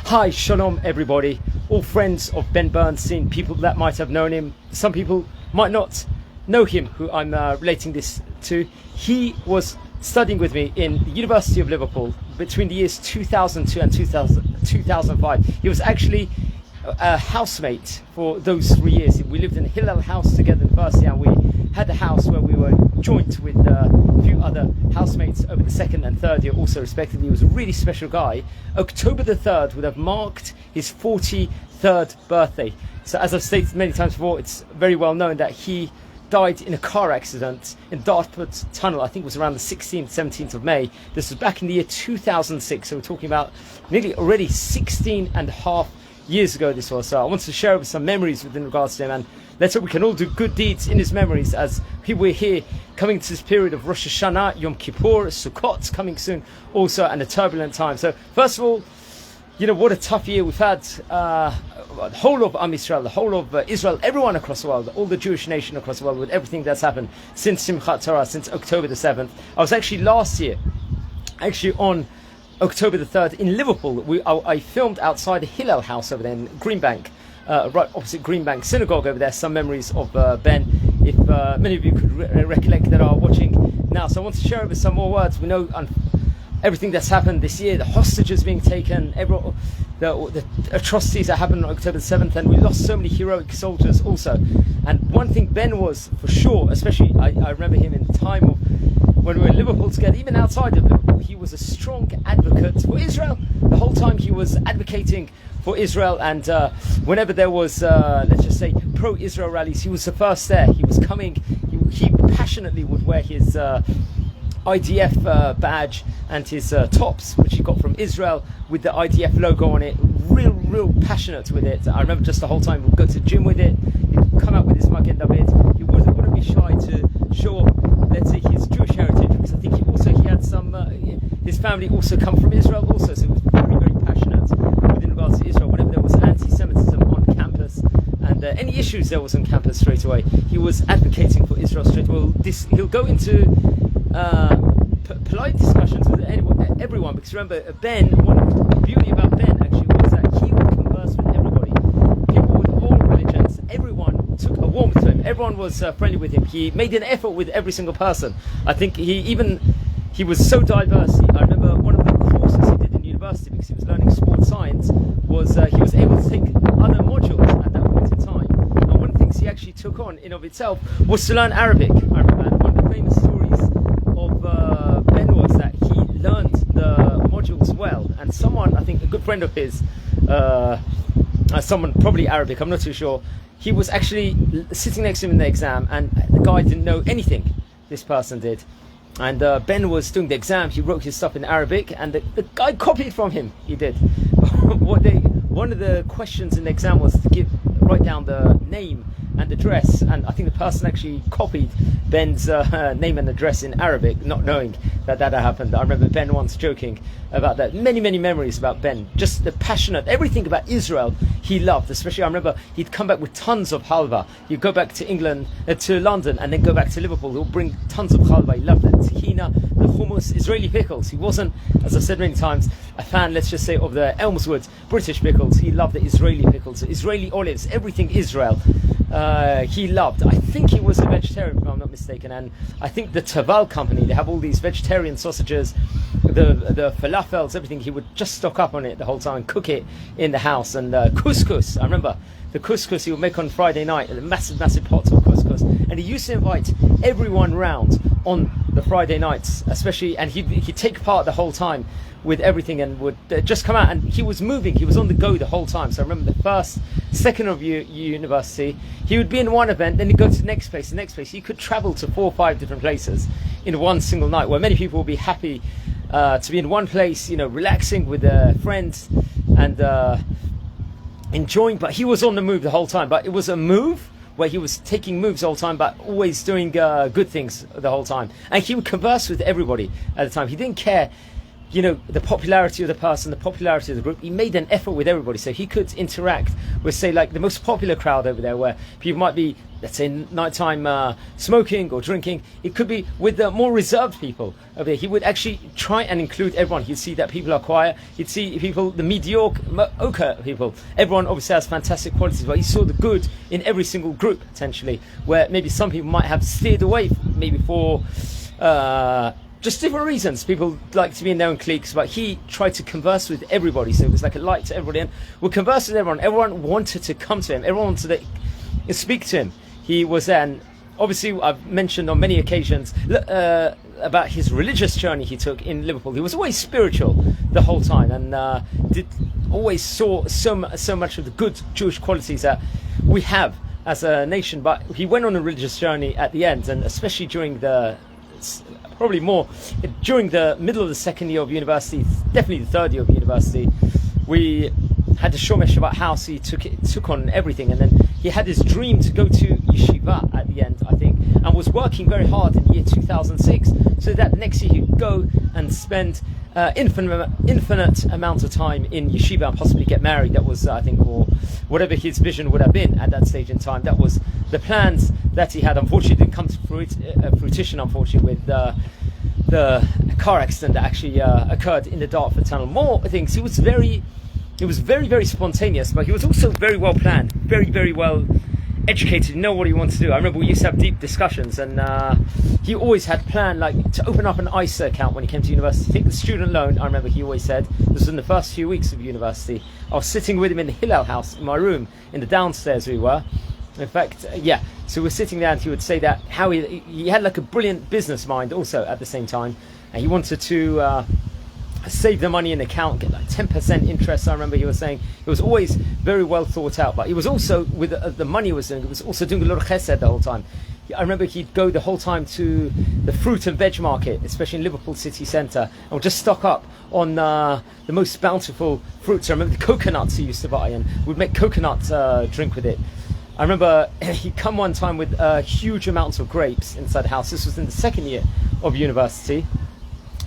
Hi, shalom everybody, all friends of Ben Bernstein, people that might have known him, some people might not know him, who I'm relating this to. He was studying with me in the University of Liverpool between the years 2002 and 2005. He was actually a housemate for those 3 years. We lived in a Hillel house together in the first year, and we had a house where we were joint with a few other housemates over the second and third year also respectively. He was a really special guy. October the 3rd would have marked his 43rd birthday. So as I've stated many times before, it's very well known that he died in a car accident in Dartford Tunnel. I think it was around the 16th, 17th of May. This was back in the year 2006. So we're talking about nearly already 16 and a half years ago this was. So I wanted to share with some memories within regards to him, and let's hope we can all do good deeds in his memories as we're here coming to this period of Rosh Hashanah, Yom Kippur, Sukkot coming soon also, and a turbulent time. So first of all, you know, what a tough year we've had. The whole of Am Yisrael, the whole of Israel, everyone across the world, all the Jewish nation across the world, with everything that's happened since Simchat Torah, since October the 7th. I was actually last year, on October the 3rd in Liverpool. I filmed outside the Hillel house over there in Greenbank, right opposite Greenbank Synagogue over there. Some memories of Ben, if many of you could recollect that are watching now. So I want to share over some more words. We know everything that's happened this year, the hostages being taken, the atrocities that happened on October the 7th, and we lost so many heroic soldiers also. And one thing Ben was for sure, especially I remember him in the time of when we were in Liverpool together, even outside of Liverpool, he was a strong advocate for Israel. The whole time he was advocating for Israel, and whenever there was, let's just say, pro-Israel rallies, he was the first there. He was coming, he passionately would wear his IDF badge and his tops, which he got from Israel with the IDF logo on it. Real passionate with it. I remember just the whole time we'd go to the gym with it. He'd come out with his Magen David. He wouldn't be shy to show, let's say, his Jewish heritage, because I think he had some, his family also come from Israel also, so he was very passionate within regards to Israel. Whenever there was anti-Semitism on campus and any issues there was on campus straight away, he was advocating for Israel straight away. He'll go into polite discussions with everyone, because remember, one beauty about Ben actually was that he would converse with everybody, people with all religions. Everyone took a warmth to him, everyone was friendly with him. He made an effort with every single person. I think he was so diverse. I remember one of the courses he did in university, because he was learning sports science, was he was able to take other modules at that point in time, and one of the things he actually took on in of itself was to learn Arabic. I remember, and one of the famous stories of Ben was that he learned the modules well, and someone, I think a good friend of his, someone probably Arabic, I'm not too sure, he was actually sitting next to him in the exam, and the guy didn't know anything, this person did, and Ben was doing the exam. He wrote his stuff in Arabic, and the guy copied from him. He did. One of the questions in the exam was to write down the name and address, and I think the person actually copied Ben's name and address in Arabic, not knowing that had happened. I remember Ben once joking about that. Many memories about Ben, just the passionate, everything about Israel he loved. Especially I remember he'd come back with tons of halva. He'd go back to England, to London, and then go back to Liverpool. He'll bring tons of halva. He loved the tahina, the hummus, Israeli pickles. He wasn't, as I've said many times, a fan, let's just say, of the Elmswood British pickles. He loved the Israeli pickles, Israeli olives, everything Israel. He loved. I think he was a vegetarian, if I'm not mistaken, and I think the Taval company, they have all these vegetarian sausages, the falafels, everything. He would just stock up on it the whole time, cook it in the house. And couscous, I remember the couscous he would make on Friday night, massive pots of couscous, and he used to invite everyone round on the Friday nights especially, and he'd take part the whole time with everything, and would just come out, and he was moving, he was on the go the whole time. So I remember the second of university, he would be in one event, then he'd go to the next place. He could travel to 4 or 5 different places in one single night, where many people would be happy to be in one place, relaxing with their friends and enjoying, but he was on the move the whole time. But it was a move where he was taking moves the whole time, but always doing good things the whole time. And he would converse with everybody at the time. He didn't care you know, the popularity of the person, the popularity of the group, he made an effort with everybody so he could interact with, say, like the most popular crowd over there, where people might be, let's say, nighttime smoking or drinking. It could be with the more reserved people over there. He would actually try and include everyone. He'd see that people are quiet. He'd see people, the mediocre people. Everyone obviously has fantastic qualities, but he saw the good in every single group, potentially, where maybe some people might have steered away, maybe for just different reasons. People like to be in their own cliques, but he tried to converse with everybody, so it was like a light to everybody, and would converse with everyone. Everyone wanted to come to him. Everyone wanted to speak to him. He was then, obviously, I've mentioned on many occasions about his religious journey he took in Liverpool. He was always spiritual the whole time, and always saw so much of the good Jewish qualities that we have as a nation. But he went on a religious journey at the end, and especially during probably more during the middle of the second year of university, definitely the third year of university. We had a shomesh about how he took on everything, and then he had his dream to go to yeshiva at the end, I think, and was working very hard in the year 2006, so that next year he'd go and spend infinite amount of time in yeshiva and possibly get married. That was, I think, or whatever his vision would have been at that stage in time. That was the plans that he had. Unfortunately, didn't come to fruition, unfortunately, with the car accident that actually occurred in the Dartford Tunnel. More things. It was very, very spontaneous, but he was also very well planned, very well educated, know what he wanted to do. I remember we used to have deep discussions, and he always had planned, like, to open up an ISA account when he came to university. I think the student loan, I remember he always said, this was in the first few weeks of university. I was sitting with him in the Hillel house in my room, in the downstairs we were. In fact, so we're sitting there, and he would say that how he had like a brilliant business mind also at the same time, and he wanted to save the money in the account, get like 10% interest. I remember he was saying it was always very well thought out, but he was also, with the money he was doing, he was also doing a lot of chesed the whole time. I remember he'd go the whole time to the fruit and veg market, especially in Liverpool city centre, and would just stock up on the most bountiful fruits. I remember the coconuts he used to buy, and would make coconut drink with it. I remember he'd come one time with huge amounts of grapes inside the house. This was in the second year of university,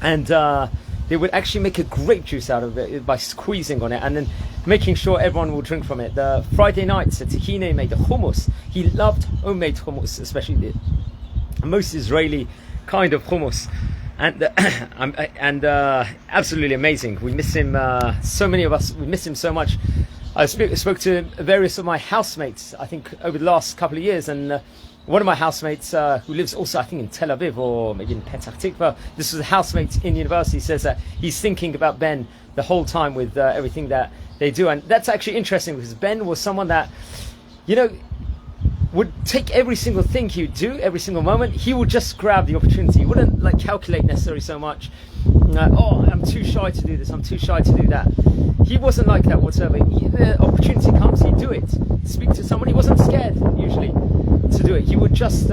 and they would actually make a grape juice out of it by squeezing on it and then making sure everyone will drink from it. The Friday nights, Tahine made the hummus. He loved homemade hummus, especially the most Israeli kind of hummus. And absolutely amazing. We miss him, so many of us, we miss him so much. I spoke to various of my housemates, I think, over the last couple of years, and one of my housemates, who lives also, I think, in Tel Aviv or maybe in Petah Tikva, this was a housemate in university, says that he's thinking about Ben the whole time with everything that they do. And that's actually interesting, because Ben was someone that, you know, would take every single thing he would do, every single moment. He would just grab the opportunity. He wouldn't like calculate necessarily so much. Oh, I'm too shy to do this, I'm too shy to do that. He wasn't like that whatsoever. The opportunity comes, he'd do it. Speak to someone, he wasn't scared usually to do it. He would just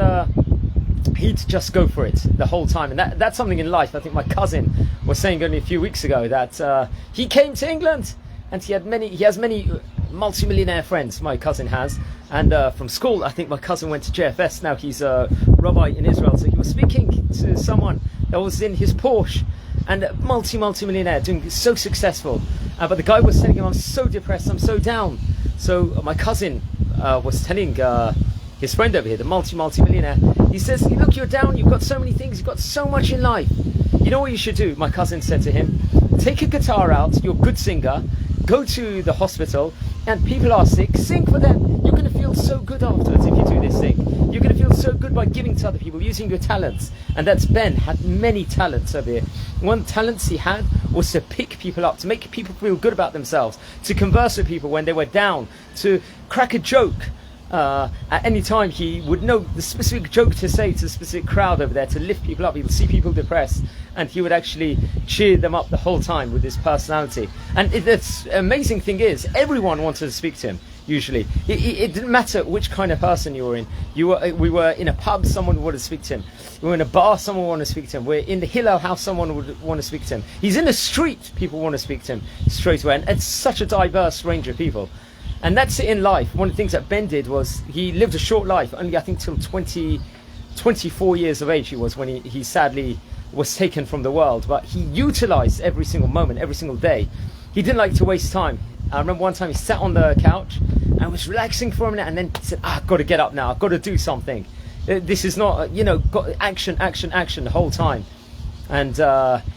he'd just go for it the whole time. And that's something in life. I think my cousin was saying only a few weeks ago that he came to England, and he has many multi-millionaire friends, my cousin has, and from school, I think my cousin went to JFS. Now he's a rabbi in Israel, so he was speaking to someone that was in his Porsche, and multi-millionaire, doing so successful, but the guy was telling him, I'm so depressed, I'm so down. So my cousin was telling his friend over here, the multi-millionaire, he says, look, you're down, you've got so many things, you've got so much in life. You know what you should do? My cousin said to him, take a guitar out, you're a good singer, go to the hospital, and people are sick, sing for them. You're going to feel so good afterwards if you do this thing. You're going to feel so good by giving to other people, using your talents. And that's Ben, had many talents over here. One of the talents he had was to pick people up, to make people feel good about themselves, to converse with people when they were down, to crack a joke. At any time he would know the specific joke to say to the specific crowd over there to lift people up. He would see people depressed, and he would actually cheer them up the whole time with his personality. And the amazing thing is, everyone wanted to speak to him. Usually, it didn't matter which kind of person you were in. We were in a pub, someone would want to speak to him. We were in a bar, someone would want to speak to him. We're in the Hillel house, someone would want to speak to him. He's in the street, people want to speak to him straight away. And it's such a diverse range of people. And that's it in life. One of the things that Ben did was he lived a short life, only I think till 24 years of age he was when he sadly was taken from the world, but he utilized every single moment, every single day. He didn't like to waste time. I remember one time he sat on the couch and was relaxing for a minute, and then he said, I've got to get up now, I've got to do something. This is not, got action the whole time. And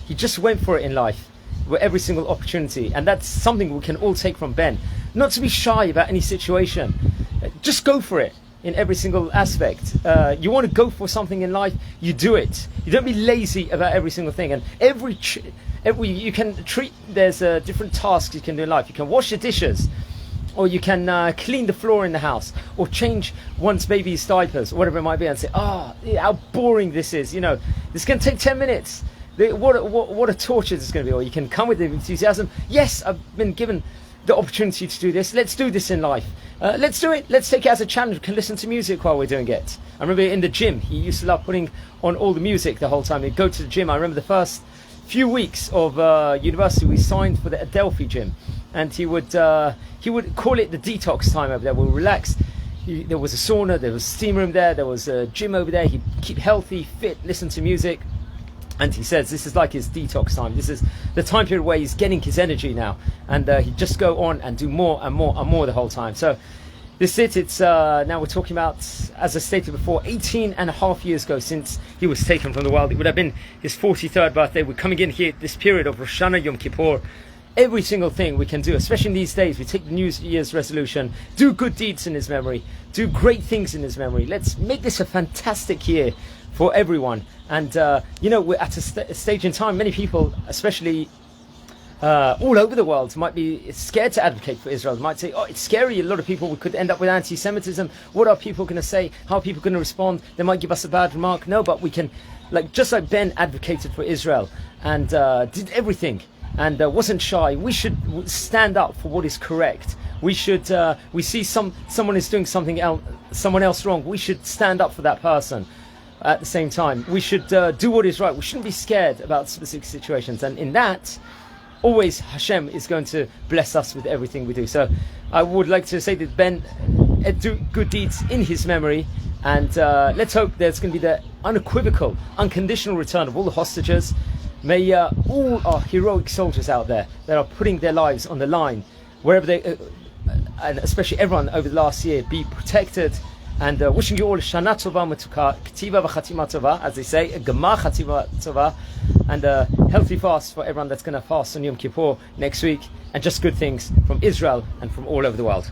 he just went for it in life with every single opportunity. And that's something we can all take from Ben. Not to be shy about any situation. Just go for it in every single aspect. You want to go for something in life, you do it. You don't be lazy about every single thing. And you can treat, there's different tasks you can do in life. You can wash your dishes, or you can clean the floor in the house, or change one's baby's diapers, or whatever it might be, and say, how boring this is. This can take 10 minutes. What a torture this is going to be. Or you can come with the enthusiasm. Yes, I've been given the opportunity to do this. Let's do this in life. Let's do it. Let's take it as a challenge. We can listen to music while we're doing it. I remember in the gym, he used to love putting on all the music the whole time. He'd go to the gym. I remember the first few weeks of university, we signed for the Adelphi gym, and he would call it the detox time over there. We'll relax. There was a sauna, there was a steam room there was a gym over there. He'd keep healthy, fit, listen to music. And he says this is like his detox time. This is the time period where he's getting his energy now. And he'd just go on and do more and more and more the whole time. So this is it. It's now we're talking about, as I stated before, 18 and a half years ago since he was taken from the world. It would have been his 43rd birthday. We're coming in here at this period of Rosh Hashanah, Yom Kippur. Every single thing we can do, especially in these days, we take the New Year's resolution, do good deeds in his memory, do great things in his memory. Let's make this a fantastic year for everyone. And we're at a stage in time, many people, especially all over the world, might be scared to advocate for Israel. They might say, it's scary, a lot of people, we could end up with anti-Semitism. What are people going to say? How are people going to respond? They might give us a bad remark. No, but we can, just like Ben advocated for Israel and did everything and wasn't shy. We should stand up for what is correct. We should, we see someone is doing someone else wrong. We should stand up for that person. At the same time, we should do what is right. We shouldn't be scared about specific situations. And in that, always Hashem is going to bless us with everything we do. So I would like to say that Ben do good deeds in his memory. And let's hope there's going to be the unequivocal, unconditional return of all the hostages. May all our heroic soldiers out there that are putting their lives on the line, wherever they, and especially everyone over the last year, be protected. And wishing you all Shana Tova Metuka, Ktiva V'Chatima Tova, as they say, Gemar Chatima Tova, and a healthy fast for everyone that's going to fast on Yom Kippur next week, and just good things from Israel and from all over the world.